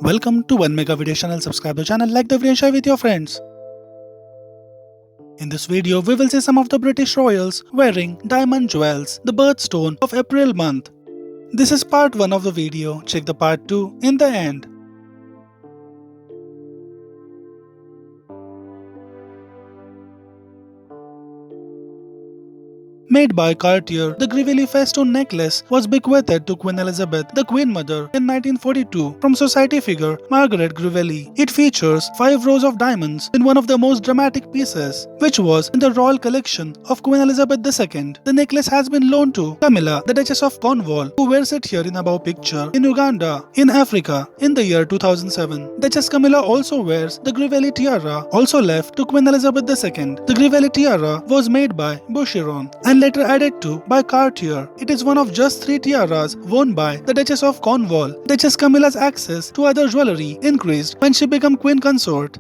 Welcome to 1 Mega Video channel. Subscribe the channel, like the video and share with your friends. In this video, we will see some of the British royals wearing diamond jewels, the birthstone of April month. This is part 1 of the video. Check the part 2 in the end. Made by Cartier, the Grivelli Festoon necklace was bequeathed to Queen Elizabeth, the Queen Mother, in 1942 from society figure Margaret Grivelli. It features 5 rows of diamonds in one of the most dramatic pieces, which was in the royal collection of Queen Elizabeth II. The necklace has been loaned to Camilla, the Duchess of Cornwall, who wears it here in above picture, in Uganda, in Africa, in the year 2007. Duchess Camilla also wears the Grivelli tiara, also left to Queen Elizabeth II. The Grivelli tiara was made by Boucheron and later added to by Cartier. It is one of just 3 tiaras worn by the Duchess of Cornwall. Duchess Camilla's access to other jewelry increased when she became queen consort.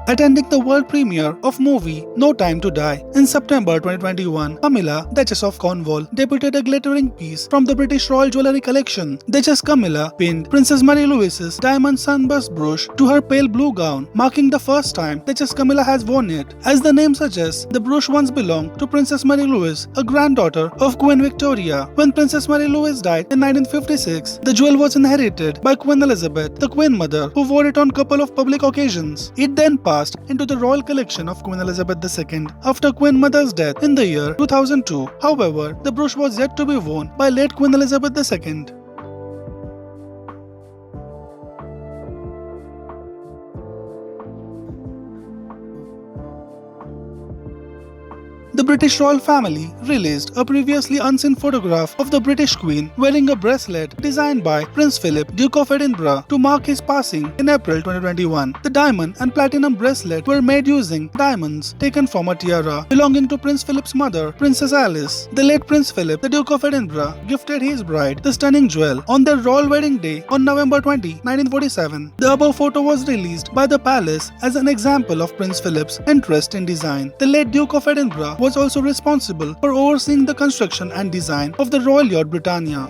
Attending the world premiere of movie No Time to Die in September 2021, Camilla, Duchess of Cornwall, debuted a glittering piece from the British Royal Jewellery Collection. Duchess Camilla pinned Princess Mary Louise's diamond sunburst brooch to her pale blue gown, marking the first time Duchess Camilla has worn it. As the name suggests, the brooch once belonged to Princess Mary Louise, a granddaughter of Queen Victoria. When Princess Mary Louise died in 1956, the jewel was inherited by Queen Elizabeth, the Queen Mother, who wore it on a couple of public occasions. It then passed into the royal collection of Queen Elizabeth II after Queen Mother's death in the year 2002. However, the brooch was yet to be worn by late Queen Elizabeth II. The British royal family released a previously unseen photograph of the British Queen wearing a bracelet designed by Prince Philip, Duke of Edinburgh, to mark his passing in April 2021. The diamond and platinum bracelet were made using diamonds taken from a tiara belonging to Prince Philip's mother, Princess Alice. The late Prince Philip, the Duke of Edinburgh, gifted his bride the stunning jewel on their royal wedding day on November 20, 1947. The above photo was released by the palace as an example of Prince Philip's interest in design. The late Duke of Edinburgh was also responsible for overseeing the construction and design of the Royal Yacht Britannia.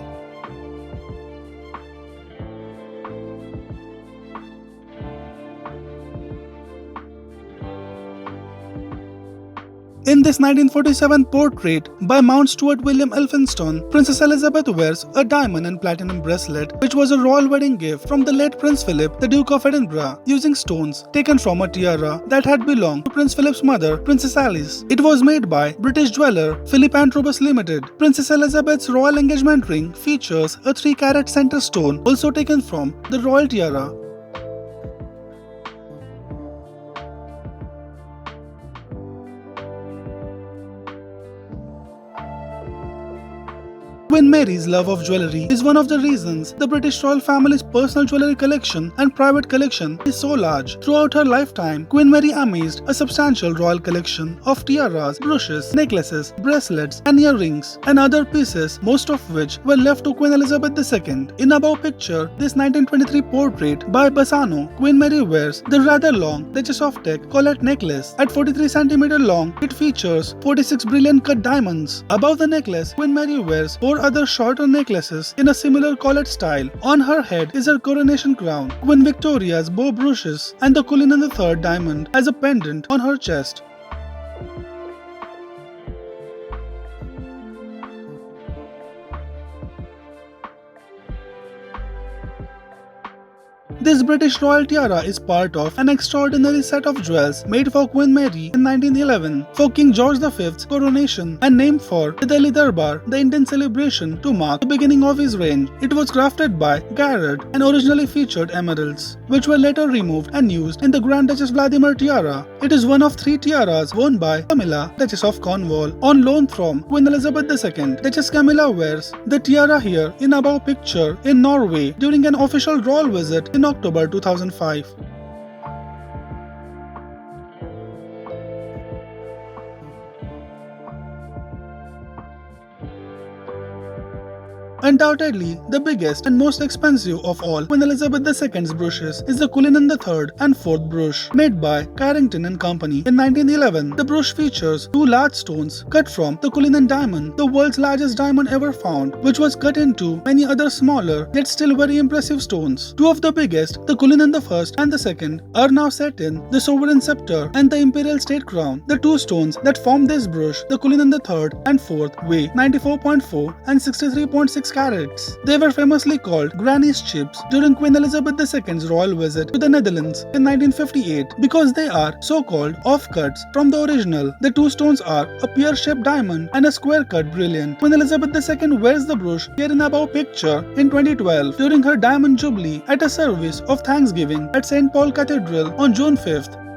In this 1947 portrait by Mount Stuart William Elphinstone, Princess Elizabeth wears a diamond and platinum bracelet, which was a royal wedding gift from the late Prince Philip, the Duke of Edinburgh, using stones taken from a tiara that had belonged to Prince Philip's mother, Princess Alice. It was made by British jeweller Philip and Robus Limited. Princess Elizabeth's royal engagement ring features a 3-carat center stone, also taken from the royal tiara. Queen Mary's love of jewellery is one of the reasons the British royal family's personal jewellery collection and private collection is so large. Throughout her lifetime, Queen Mary amassed a substantial royal collection of tiaras, brooches, necklaces, bracelets, and earrings, and other pieces, most of which were left to Queen Elizabeth II. In above picture, this 1923 portrait by Bassano, Queen Mary wears the rather long Duchess of Teck collet necklace. At 43 cm long, it features 46 brilliant cut diamonds. Above the necklace, Queen Mary wears 4 other shorter necklaces in a similar collet style. On her head is her coronation crown, Queen Victoria's bow brooches, and the Cullinan III diamond as a pendant on her chest. This British royal tiara is part of an extraordinary set of jewels made for Queen Mary in 1911 for King George V's coronation and named for the Delhi Darbar, the Indian celebration to mark the beginning of his reign. It was crafted by Garrett and originally featured emeralds, which were later removed and used in the Grand Duchess Vladimir tiara. It is one of 3 tiaras worn by Camilla, Duchess of Cornwall, on loan from Queen Elizabeth II. Duchess Camilla wears the tiara here in above picture in Norway during an official royal visit in October 2005. Undoubtedly, the biggest and most expensive of all Queen Elizabeth II's brooches is the Cullinan III and IV brooch, made by Carrington and Company in 1911. The brooch features two large stones cut from the Cullinan diamond, the world's largest diamond ever found, which was cut into many other smaller yet still very impressive stones. Two of the biggest, the Cullinan I and the II, are now set in the sovereign scepter and the imperial state crown. The two stones that form this brooch, the Cullinan III and IV, weigh 94.4 and 63.6 carats. They were famously called Granny's chips during Queen Elizabeth II's royal visit to the Netherlands in 1958 because they are so-called offcuts from the original. The two stones are a pear-shaped diamond and a square-cut brilliant. Queen Elizabeth II wears the brooch here in above picture in 2012 during her Diamond Jubilee at a service of Thanksgiving at St. Paul Cathedral on June 5th.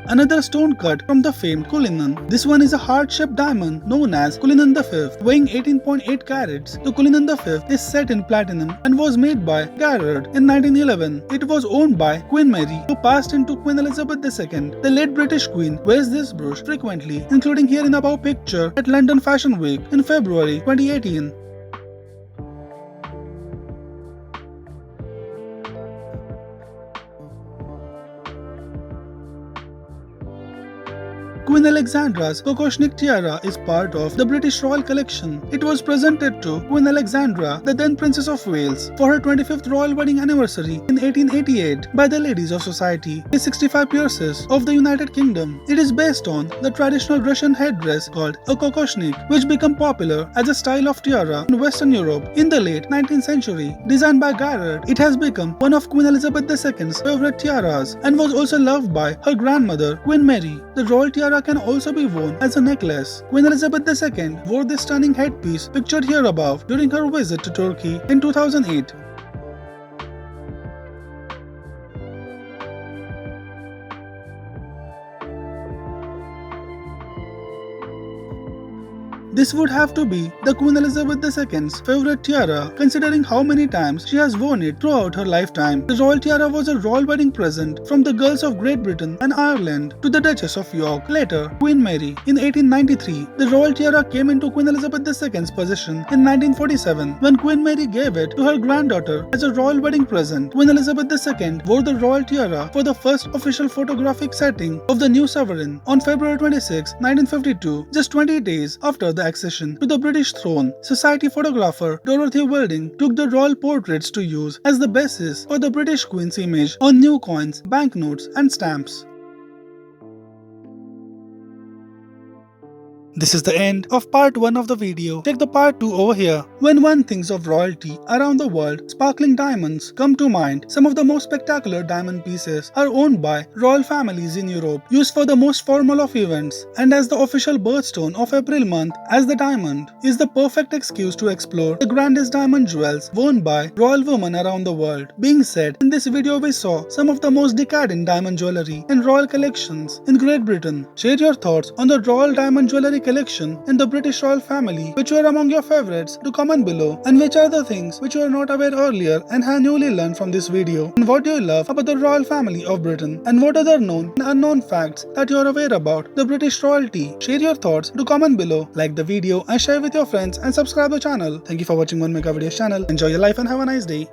Another stone cut from the famed Cullinan. This one is a heart-shaped diamond known as Cullinan V, weighing 18.8 carats. The Cullinan V is set in platinum and was made by Garrard in 1911. It was owned by Queen Mary, who passed into Queen Elizabeth II. The late British Queen wears this brooch frequently, including here in above picture at London Fashion Week in February 2018. Queen Alexandra's Kokoshnik tiara is part of the British Royal Collection. It was presented to Queen Alexandra, the then Princess of Wales, for her 25th royal wedding anniversary in 1888 by the Ladies of Society. It is 65 pieces of the United Kingdom. It is based on the traditional Russian headdress called a Kokoshnik, which became popular as a style of tiara in Western Europe in the late 19th century. Designed by Garrard, it has become one of Queen Elizabeth II's favorite tiaras and was also loved by her grandmother, Queen Mary. The royal tiara can also be worn as a necklace. Queen Elizabeth II wore this stunning headpiece pictured here above during her visit to Turkey in 2008. This would have to be the Queen Elizabeth II's favorite tiara, considering how many times she has worn it throughout her lifetime. The royal tiara was a royal wedding present from the girls of Great Britain and Ireland to the Duchess of York, later Queen Mary. In 1893, the royal tiara came into Queen Elizabeth II's possession in 1947 when Queen Mary gave it to her granddaughter as a royal wedding present. Queen Elizabeth II wore the royal tiara for the first official photographic setting of the new sovereign on February 26, 1952, just 20 days after the accession to the British throne. Society photographer Dorothy Wilding took the royal portraits to use as the basis for the British Queen's image on new coins, banknotes, and stamps. This is the end of part 1 of the video. Check the part 2 over here. When one thinks of royalty around the world, sparkling diamonds come to mind. Some of the most spectacular diamond pieces are owned by royal families in Europe, used for the most formal of events, and as the official birthstone of April month, as the diamond is the perfect excuse to explore the grandest diamond jewels worn by royal women around the world. Being said, in this video we saw some of the most decadent diamond jewelry and royal collections in Great Britain. Share your thoughts on the royal diamond jewelry collection in the British royal family, which were among your favorites. Do comment below, and which are the things which you were not aware earlier and have newly learned from this video, and what do you love about the royal family of Britain, and what other known and unknown facts that you are aware about the British royalty. Share your thoughts, do comment below, like the video and share with your friends, and subscribe the channel. Thank you for watching One Mega Videos channel. Enjoy your life and have a nice day.